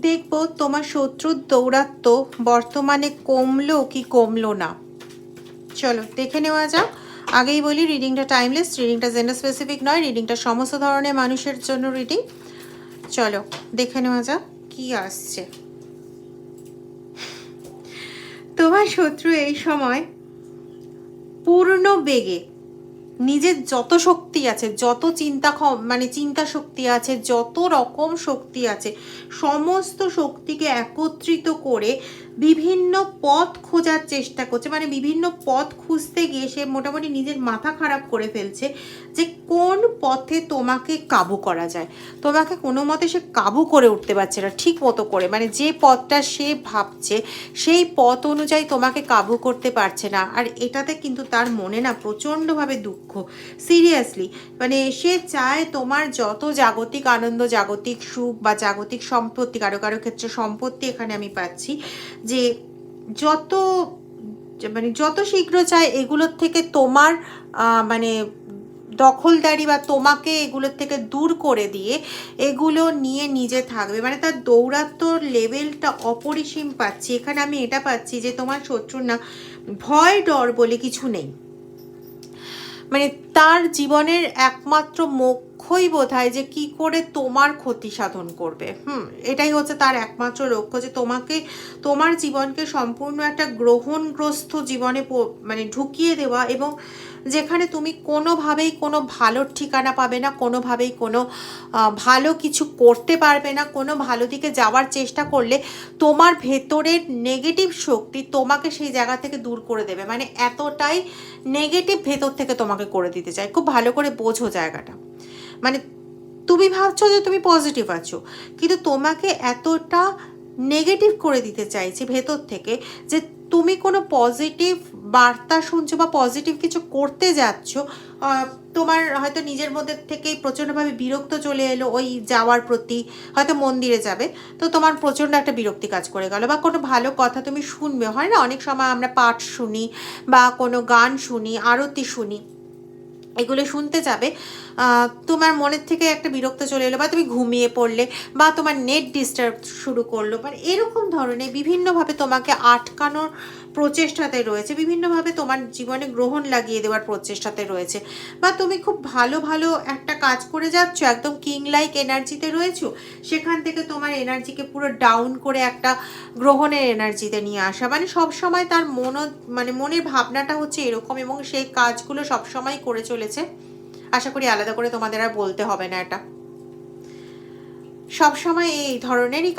দেখবো তোমার শত্রুর দৌরাত্ম্য বর্তমানে কমলো কি কমলো না। চলো দেখে নেওয়া যাক। আগেই বলি রিডিংটা টাইমলেস, রিডিংটা জেন্ডার স্পেসিফিক নয়, রিডিংটা সমস্ত ধরনের মানুষের জন্য রিডিং। চলো দেখে নেওয়া যাক কি আসছে। তোমার শত্রু এই সময় পূর্ণ বেগে নিজের যত শক্তি আছে, যত চিন্তা শক্তি আছে, যত রকম শক্তি আছে, সমস্ত শক্তিকে একত্রিত করে বিভিন্ন পথ খোঁজার চেষ্টা করছে। মানে বিভিন্ন পথ খুঁজতে গিয়ে সে মোটামুটি নিজের মাথা খারাপ করে ফেলছে যে কোন পথে তোমাকে কাবু করা যায়। তোমাকে কোনো মতে সে কাবু করে উঠতে পারছে না ঠিক মতো করে, মানে যে পথটা সে ভাবছে সেই পথ অনুযায়ী তোমাকে কাবু করতে পারছে না। আর এটাতে কিন্তু তার মনে না প্রচণ্ডভাবে দুঃখ, সিরিয়াসলি। মানে সে চায় তোমার যত জাগতিক আনন্দ, জাগতিক সুখ বা জাগতিক সম্পত্তি, কারো কারো ক্ষেত্রে সম্পত্তি এখানে আমি পাচ্ছি, যে যত শীঘ্র চায় এগুলোর থেকে তোমার মানে দখলদারি বা তোমাকে এগুলোর থেকে দূর করে দিয়ে এগুলো নিয়ে নিজে থাকবে। মানে তার দৌরাত্ম্যর লেভেলটা অপরিসীম পাচ্ছি এখানে। আমি এটা পাচ্ছি যে তোমার শত্রুর না ভয় ডর বলে কিছু নেই। মানে তার জীবনের একমাত্র লক্ষ্যই বোধহয় যে কি করে তোমার ক্ষতি সাধন করবে। এটাই হচ্ছে তার একমাত্র লক্ষ্য, যে তোমার জীবনকে সম্পূর্ণ একটা গ্রহণগ্রস্ত জীবনে মানে ঢুকিয়ে দেওয়া, এবং যেখানে তুমি কোনোভাবেই কোনো ভালো ঠিকানা পাবে না, কোনোভাবেই কোনো ভালো কিছু করতে পারবে না। কোনো ভালো দিকে যাওয়ার চেষ্টা করলে তোমার ভেতরের নেগেটিভ শক্তি তোমাকে সেই জায়গা থেকে দূর করে দেবে। মানে এতটাই নেগেটিভ ভেতর থেকে তোমাকে করে দিতে চায়। খুব ভালো করে বোঝো জায়গাটা। মানে তুমি ভাবছো যে তুমি পজিটিভ আছো, কিন্তু তোমাকে এতটা নেগেটিভ করে দিতে চাইছে ভেতর থেকে যে তুমি কোনো পজিটিভ বার্তা শুনছো বা পজিটিভ কিছু করতে যাচ্ছ, তোমার হয়তো নিজের মধ্যে থেকেই প্রচণ্ডভাবে বিরক্ত চলে এলো ওই যাওয়ার প্রতি। হয়তো মন্দিরে যাবে, তো তোমার প্রচণ্ড একটা বিরক্তি কাজ করে গেল, বা কোনো ভালো কথা তুমি শুনবে, হয় না অনেক সময় আমরা পাঠ শুনি বা কোনো গান শুনি, আরতি শুনি, এগুলো শুনতে যাবে, তোমার মনের থেকে একটা বিরক্ত চলে এলো, বা তুমি ঘুমিয়ে পড়লে, বা তোমার নেট ডিস্টার্ব শুরু করলো। মানে এরকম ধরনের বিভিন্নভাবে তোমাকে আটকানোর প্রচেষ্টাতে রয়েছে, বিভিন্নভাবে তোমার জীবনে গ্রহণ লাগিয়ে দেওয়ার প্রচেষ্টাতে রয়েছে। বা তুমি খুব ভালো ভালো একটা কাজ করে যাচ্ছ, একদম কিং লাইক এনার্জিতে রয়েছো, সেখান থেকে তোমার এনার্জিকে পুরো ডাউন করে একটা গ্রহণের এনার্জিতে নিয়ে আসা। মানে সবসময় তার মনের ভাবনাটা হচ্ছে এরকম, এবং সেই কাজগুলো সবসময় করে চলেছে। আশা করি আলাদা করে তোমাদের আর বলতে হবে না, এটা সবসময় এই ধরনেরই